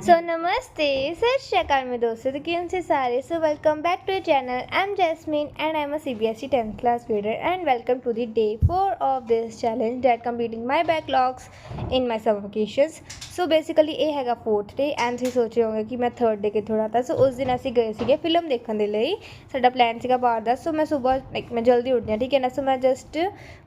सो नमस्ते सत श्रीकाल में दोस्तों, तो क्यों से सारे। So welcome back to channel. I am Jasmine and I am a CBSE 10th class reader and welcome to the day 4 of this challenge that completing my backlogs in my summer vacations। So basically ये हैगा 4th day and तुसीं सोच रहे होंगे कि मैं 3rd day कित्थों आता। सो उस दिन असीं गए सीगे फिल्म देखण दे लई, साडा प्लान सीगा बाहर दा। सो मैं सुबह मैं जल्दी उठ गया, ठीक है ना। सो मैं जस्ट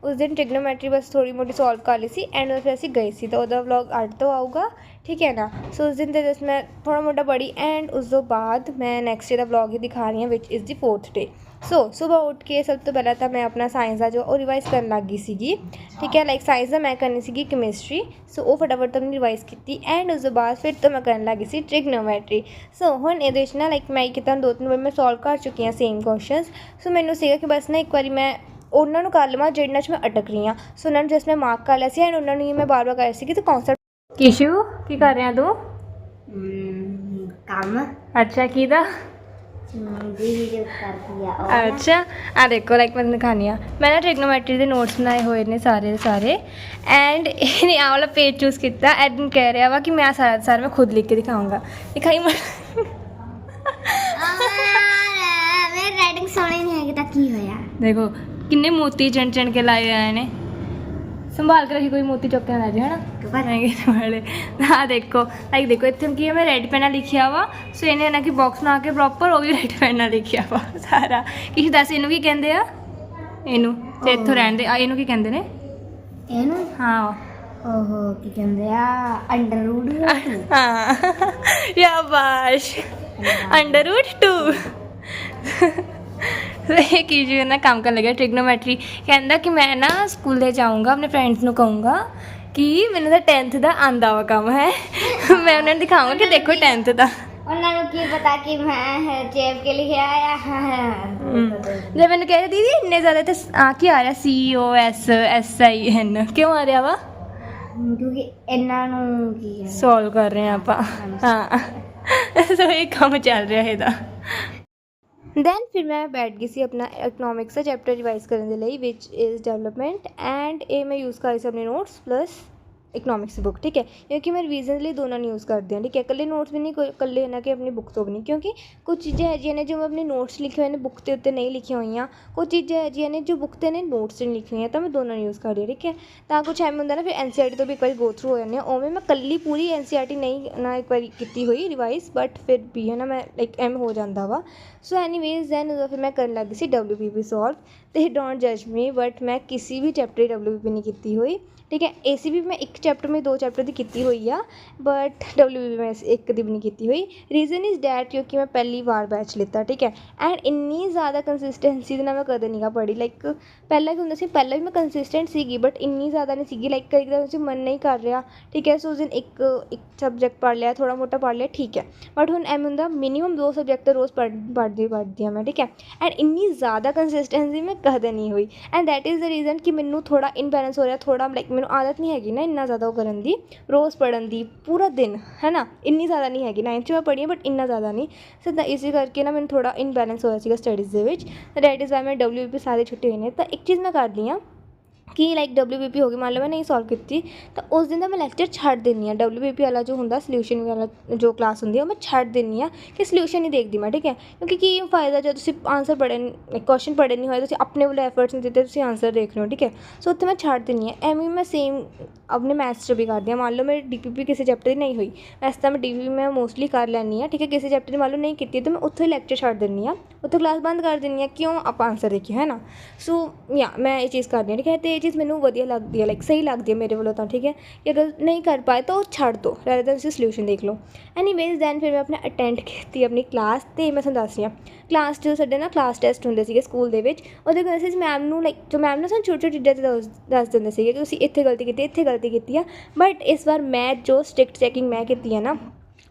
उस दिन ट्रिग्नोमेट्री बस थोड़ी मोटी सॉल्व कर ली सी एंड फिर असीं गए सी, तो उहदा व्लॉग अड्ड तो आऊगा, ठीक है ना। सो उस दिन तो जस्ट मैं थोड़ा मोटा पढ़ी एंड उस तो बाद मैं नैक्सट डे का व्लॉग ही दिखा रही हूँ which is the 4th day. So सुबह उठ के सब तो पहले तो मैं अपना साइंस का जो रिवाइज करन लग गई सीगी, ठीक है। लाइक साइंस का मैं करनी सीगी केमिस्ट्री, सो वो फटाफट तो मैंने रिवाइज की एंड उस तो बाद फिर तो मैं करन लग गई सी ट्रिग्नोमेट्री। सो हुण इहदे विच ना लाइक मैं कितना 2-3 बार मैं सॉल्व कर चुकी हाँ सेम क्वेश्चनस। सो मैनूं सीगा कि बस ना एक बारी मैं ਉਹਨਾਂ ਨੂੰ ਕਰ ਲਵਾਂ ਜਿਹਨਾਂ 'ਚ ਮੈਂ ਅਟਕ ਰਹੀ ਹਾਂ। ਸੋ ਉਹਨਾਂ ਨੂੰ ਜਸਟ ਮੈਂ ਮਾਰਕ ਕਰ ਲਿਆ ਸੀ ਐਂਡ ਉਹਨਾਂ ਨੂੰ ਹੀ ਮੈਂ ਬਾਰ-ਬਾਰ ਕਰ ਰਹੀ ਸੀ ਕਿ ਤੂੰ ਕੌਨਸੈਪਟ। ਕਿਸ਼ੂ ਕੀ ਕਰ ਰਿਹਾ ਤੂੰ? ਕੰਮ। ਅੱਛਾ ਕਿਹਦਾ? ਵੀਡੀਓ ਕਰਦੀ ਆ। ਅੱਛਾ ਆ ਦੇਖੋ ਲਾਈਕ ਮੈਂ ਦਿਖਾਉਂਦੀ ਹਾਂ, ਮੈਂ ਨਾ ਟ੍ਰਿਗਨੋਮੈਟਰੀ ਦੇ ਨੋਟਸ ਬਣਾਏ ਹੋਏ ਨੇ ਸਾਰੇ ਦੇ ਸਾਰੇ ਐਂਡ ਇਹਨੇ ਆਹ ਵਾਲਾ ਪੇਜ ਚੂਜ਼ ਕੀਤਾ। ਐਡਨ ਕਹਿ ਰਿਹਾ ਵਾ ਕਿ ਮੈਂ ਸਾਰਾ ਮੈਂ ਖੁਦ ਲਿਖ ਕੇ ਦਿਖਾਊਂਗਾ। ਦਿਖਾਈ ਮੇਰੀ ਰਾਈਟਿੰਗ ਸੋਹਣੀ ਨਹੀਂ ਹੈਗੀ ਤਾਂ ਕੀ ਹੋਇਆ? ਦੇਖੋ ਕਿੰਨੇ ਮੋਤੀ ਚਣ ਕੇ ਲਾਏ ਆਏ ਨੇ। संभाल के रखी, कोई मोती चुक के ना जाए है ना महंगे वाले। हाँ देखो लाइक देखो इतने की मैं रेड पेन लिखिया वा। सो इन्हें ना कि बॉक्स बना के प्रॉपर वो भी रेड पेन लिखिया वा सारा। किसी दस इनू की कहते आ इनू ते इत्थों रहन दे। इनू की कहते ने इनू? हाँ ओहो की कहते आ अंडरवुड। हाँ शाबाश अंडरवुड 2। ये कीजिए ना काम करने लगे ट्रिग्नोमेट्री। कहता कि मैं ना स्कूल जाऊँगा, अपने फ्रेंड्स को कहूँगा कि मैंने तो 10th का आंदा वा काम है। मैं उन्हें दिखाऊँगा कि देखो 10th का। उन्होंने की पता कि मैं जेब के लिए आया। जब मैंने कह रही दीदी इन्ने ज़्यादा तो की आ रहा COSSIN क्यों आ रहा वा? क्योंकि इन्हों सॉल्व कर रहे हैं आप। हाँ सो ये काम चल रहा है। दैन फिर मैं बैठ गई सी अपना इकनॉमिक्स का चैप्टर रिवाइज करने के लिए विच इज़ डेवलपमेंट एंड ये मैं यूज़ कर रही अपने नोट्स प्लस इकनॉमिक्स बुक, ठीक है। क्योंकि मैं रिवीजन लिए दोनों नहीं यूज़ करती हूँ, ठीक है। कल्ले नोट्स भी नहीं कल्ले है ना कि अपनी बुक तो भी नहीं, क्योंकि कुछ चीज़ें है ने जो मैं अपने नोट्स लिखे हुए हैं बुक के उत्ते नहीं लिखी हुई हैं, कुछ चीज़ें है ने जो बुक के ने नोट्स नहीं लिखी हुई हैं, तो मैं दोनों यूज़ कर रही, ठीक है। तो कुछ एम होंगे ना फिर NCERT तो भी एक बार गो थ्रू हो जाने उवें मैं कल्ली पूरी NCERT नहीं ना एक बार की हुई रिवाइज, बट फिर भी है ना मैं लाइक एम हो जाता वा। सो एनीवेज दैन फिर मैं करने लगी सी WPP सॉल्व। तो डोंट जज मी बट मैं किसी भी चैप्टर WPP नहीं की हुई, ठीक है। ACB मैं एक चैप्टर में 2 चैप्टर की की हुई आ, बट WPP में एक दी भी नहीं की हुई। रीजन इज़ डैट क्योंकि मैं पहली बार बैच लिता, ठीक है। एंड इन्नी ज़्यादा कंसिस्टेंसी ना मैं कदे नहीं पढ़ी। लाइक पहला की होंगे सी पहला भी मैं कंसिस्टेंट सी बट इन्नी ज़्यादा नहीं सी। लाइक एकदम से मन नहीं कर रहा, ठीक है। सो उस दिन एक सबजैक्ट पढ़ लिया, थोड़ा मोटा पढ़ लिया, ठीक है। बट हुण एम होंगे मिनीमम 2 सबजैक्ट रोज़ पढ़ती मैं, ठीक है। एंड इन्नी ज़्यादा कंसिस्टेंसी मैं कदे नहीं हुई and that is the reason कि मैनू थोड़ा इनबैलेंस हो रहा, थोड़ा लाइक मैनू आदत नहीं हैगी ना इन्ना ज़्यादा वो करन दी रोज़ पढ़न दी पूरा दिन, है ना। इन्नी ज़्यादा नहीं हैगी, 9th मैं पढ़ी है बट इन्ना ज़्यादा नहीं। सो इसी करके ना मैंने थोड़ा इनबैलेंस होया सीगा studies they which. That is why मैं WPP सारे छुट्टे हुए हैं। तो एक चीज़ मैं कर ली हाँ कि लाइक WPP हो गई, मान लो मैं नहीं सॉल्व की तो उस दिन का मैं लैक्चर छड़ देनी हाँ। WPP वाला जो होंगे सल्यूशन वाला जो क्लास होंगी मैं छड़ देनी हाँ कि सल्यूशन नहीं देखती मैं, ठीक है। क्योंकि की फायदा जो तुम आंसर पढ़े क्वेश्चन पढ़े नहीं होए, अपने वाले एफर्ट्स नहीं दिते, आंसर देख रहे हो, ठीक है। सो उत्थे मैं छड़ देनी है। एवं मैं सेम अपने मैथ्स भी करती हाँ। मान लो मेरी DPP किसी चैप्टर की नहीं हुई, वैसे तो मैं DPP मैं मोस्टली कर लैनी हाँ, ठीक है। किसी चैप्टर की मान लो नहीं की तो मैं उत्थे लैक्चर छड़ देनी हाँ, उत्थे क्लास बंद कर देनी है, क्यों आप आंसर देखिए, है ना। सो या मैं ये चीज़ करनी है, ठीक है। तो ये चीज़ मैनू वधिया लगती है, लाइक सही लगती है मेरे वालों तो, ठीक है। कि अगर नहीं कर पाए तो छड़ दो, रैदर दैन उसे सल्यूशन देख लो। एनीवेज दैन फिर मैं अपने अटेंड की अपनी क्लास। तो मैं तुहानूं दस रही हाँ क्लास जो साडे ना क्लास टैसट होंदे सीगे स्कूल दे विच, उहदे बेसिस मैम नूं लाइक जो मैम ना सानूं छोटी छोटी चीज़ां दस दिंदे सीगे कि तुसीं इत्थे गलती कीती, इत्थे गलती कीती है। बट इस बार मैं जो स्ट्रिक्ट चैकिंग मैं कीती है ना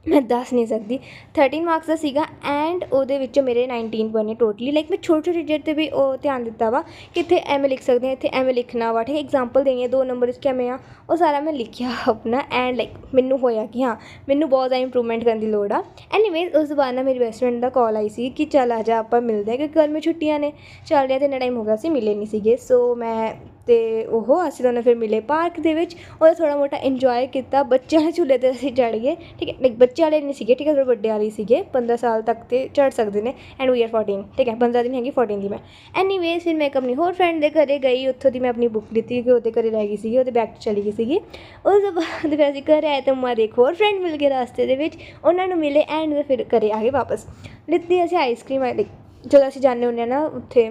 ਮੈਂ ਦੱਸ ਨਹੀਂ ਸਕਦੀ 13 ਮਾਰਕਸ ਦਾ ਸੀਗਾ ਐਂਡ ਉਹਦੇ ਵਿੱਚੋਂ ਮੇਰੇ 19 ਬਣੇ ਟੋਟਲੀ। ਲਾਈਕ ਮੈਂ ਛੋਟੇ ਛੋਟੇ ਚੀਜ਼ਾਂ 'ਤੇ ਵੀ ਉਹ ਧਿਆਨ ਦਿੱਤਾ ਵਾ ਕਿ ਇੱਥੇ ਐਵੇਂ ਲਿਖ ਸਕਦੇ ਹਾਂ, ਇੱਥੇ ਐਵੇਂ ਲਿਖਣਾ ਵਾ, ਠੀਕ ਹੈ, ਐਗਜ਼ਾਮਪਲ ਦੇਣੀ ਹੈ 2 ਨੰਬਰ ਵਿੱਚ ਕਿਵੇਂ ਆ, ਉਹ ਸਾਰਾ ਮੈਂ ਲਿਖਿਆ ਆਪਣਾ। ਐਂਡ ਲਾਈਕ ਮੈਨੂੰ ਹੋਇਆ ਕਿ ਹਾਂ ਮੈਨੂੰ ਬਹੁਤ ਜ਼ਿਆਦਾ ਇੰਪਰੂਵਮੈਂਟ ਕਰਨ ਦੀ ਲੋੜ ਆ। ਐਨੀਵੇਜ਼ ਉਸ ਤੋਂ ਬਾਅਦ ਨਾ ਮੇਰੀ ਬੈਸਟ ਫਰੈਂਡ ਦਾ ਕਾਲ ਆਈ ਸੀ ਕਿ ਚੱਲ ਆ ਜਾ ਆਪਾਂ ਮਿਲਦੇ ਹਾਂ, ਕਿਉਂਕਿ ਗਰਮੀ ਛੁੱਟੀਆਂ ਨੇ ਚੱਲ ਰਿਹਾ ਅਤੇ ਇੰਨਾ ਟਾਈਮ ਹੋ ਗਿਆ ਸੀ ਮਿਲੇ ਨਹੀਂ ਸੀਗੇ। ਸੋ ਮੈਂ ਅਤੇ ਅਸੀਂ ਦੋਨੋਂ ਫਿਰ ਮਿਲੇ ਪਾਰਕ ਦੇ ਵਿੱਚ, ਉਹਦਾ ਥੋੜ੍ਹਾ ਮੋਟਾ ਇੰਜੋਏ ਕੀਤਾ। ਬੱਚਿਆਂ ਦੇ ਝੂਲੇ 'ਤੇ ਅਸੀਂ ਚੜ੍ਹ ਗਏ, ਠੀਕ ਹੈ, ਲਾਈਕ ਬੱਚੇ ਵਾਲੇ ਨਹੀਂ ਸੀਗੇ, ਠੀਕ ਹੈ, ਥੋੜ੍ਹੇ ਵੱਡੇ ਵਾਲੇ ਸੀਗੇ, 15 ਸਾਲ ਤੱਕ ਤੇ ਚੜ੍ਹ ਸਕਦੇ ਨੇ ਐਂਡ ਵੀ ਆਰ 14, ਠੀਕ ਹੈ, 15 ਦੀ ਨਹੀਂ ਹੈਗੀ 14 ਦੀ ਮੈਂ। ਐਨੀਵੇਜ਼ ਫਿਰ ਮੈਂ ਇੱਕ ਆਪਣੀ ਹੋਰ ਫਰੈਂਡ ਦੇ ਘਰ ਗਈ, ਉੱਥੋਂ ਦੀ ਮੈਂ ਆਪਣੀ ਬੁੱਕ ਲਿੱਤੀ ਕਿਉਂਕਿ ਉਹਦੇ ਘਰ ਰਹਿ ਗਈ ਸੀਗੀ, ਉਹਦੇ ਬੈਗ 'ਚ ਚਲੀ ਗਈ ਸੀਗੀ। ਉਸ ਤੋਂ ਬਾਅਦ ਫਿਰ ਅਸੀਂ ਘਰ ਆਏ ਤਾਂ ਮਾਰੇ ਇੱਕ ਹੋਰ ਫਰੈਂਡ ਮਿਲ ਗਏ ਰਸਤੇ ਦੇ ਵਿੱਚ, ਉਹਨਾਂ ਨੂੰ ਮਿਲੇ ਐਂਡ ਫਿਰ ਘਰ ਆ ਗਏ ਵਾਪਸ। ਲਿੱਤੀ ਅਸੀਂ ਆਈਸਕ੍ਰੀਮ, ਲਾਈਕ ਜਦੋਂ ਅਸੀਂ ਜਾਂਦੇ ਹੁੰਦੇ ਹਾਂ ਨਾ ਉੱਥੇ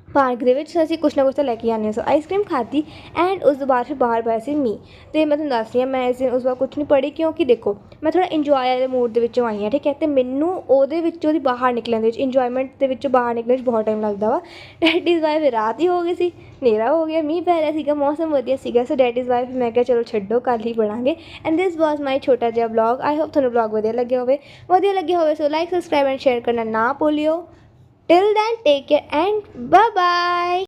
ਪਾਰਕ ਦੇ ਵਿੱਚ ਅਸੀਂ ਕੁਛ ਨਾ ਕੁਛ ਤਾਂ ਲੈ ਕੇ ਆਉਂਦੇ ਹਾਂ। ਸੋ ਆਈਸਕ੍ਰੀਮ ਖਾਧੀ ਐਂਡ ਉਸ ਤੋਂ ਬਾਅਦ ਫਿਰ ਬਾਹਰ ਪਏ ਸੀ ਮੀਂਹ, ਅਤੇ ਮੈਂ ਤੁਹਾਨੂੰ ਦੱਸ ਰਹੀ ਹਾਂ ਮੈਂ ਇਸ ਦਿਨ ਉਸ ਵਾਰ ਕੁਛ ਨਹੀਂ ਪੜ੍ਹੀ ਕਿਉਂਕਿ ਦੇਖੋ ਮੈਂ ਥੋੜ੍ਹਾ ਇੰਜੋਏ ਵਾਲੇ ਮੂਡ ਦੇ ਵਿੱਚੋਂ ਆਈ ਹਾਂ, ਠੀਕ ਹੈ, ਅਤੇ ਮੈਨੂੰ ਉਹਦੇ ਵਿੱਚੋਂ ਦੀ ਬਾਹਰ ਨਿਕਲਣ ਦੇ ਵਿੱਚ ਇੰਜੋਏਮੈਂਟ ਦੇ ਵਿੱਚੋਂ ਬਾਹਰ ਨਿਕਲਣ 'ਚ ਬਹੁਤ ਟਾਈਮ ਲੱਗਦਾ ਵਾ। ਡੈਟ ਇਜ਼ ਵਾਈ ਫਿਰ ਰਾਤ ਹੀ ਹੋ ਗਈ ਸੀ, ਹਨੇਰਾ ਹੋ ਗਿਆ, ਮੀਂਹ ਪੈ ਰਿਹਾ ਸੀਗਾ, ਮੌਸਮ ਵਧੀਆ ਸੀਗਾ। ਸੋ ਡੈਟ ਇਜ਼ ਵਾਈ ਫਿਰ ਮੈਂ ਕਿਹਾ ਚਲੋ ਛੱਡੋ ਕੱਲ੍ਹ ਹੀ ਪੜ੍ਹਾਂਗੇ। ਐਂਡ ਦਿਸ ਵਾਜ਼ ਮਾਈ ਛੋਟਾ ਜਿਹਾ ਵਲੋਗ। ਆਈ ਹੋਪ ਤੁਹਾਨੂੰ ਵਲੋਗ ਵਧੀਆ ਲੱਗਿਆ ਹੋਵੇ। So like subscribe and share ਕਰਨਾ ਨਾ ਭੁੱਲਿਓ। Till then, take care and bye bye.